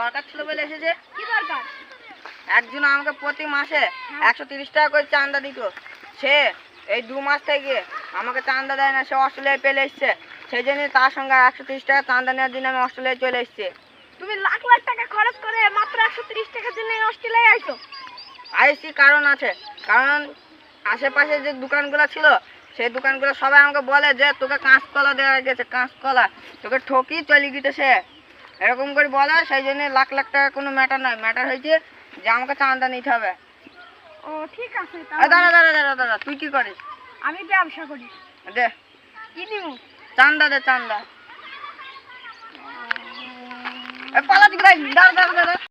দরকার ছিল বলে এসেছে। কি দরকার? একজন আমাকে প্রতি মাসে 130 টাকা করে চাঁদা দিত। সে এই 2 মাস থেকে আমাকে চাঁদা দেয় না, সে অস্ট্রেলিয়ায় পেলে এসছে। সেই জন্য তার সঙ্গে 130 টাকা চাঁদা নেওয়ার জন্য আমি অস্ট্রেলিয়ায় চলে এসেছি। তুমি লাখ লাখ টাকা খরচ করে মাত্র 130 টাকার জন্য অস্ট্রেলিয়ায় আইছো? আইসি কারণ আছে, কারণ আশেপাশে যে দোকানগুলো ছিল সেই দোকানগুলো সবাই আমাকে বলে যে তোকে কাঁচকলা দেওয়া গেছে, কাঁচকলা তোকে ঠকি চলে গিয়েছে এরকম করে বলে। সেই জন্য লাখ লাখ টাকা কোনো ম্যাটার নয়, ম্যাটার হয়েছে যে আমাকে চাঁদা নিতে হবে। ও ঠিক আছে। দাঁড়া দাঁড়া দাঁড়া দাঁড়া, তুই কি করিস? আমি ব্যবসা করি। দে কি দিব? চাঁদা দে, চাঁদা। পালা দিবি, দাঁড়া দাঁড়া দাঁড়া।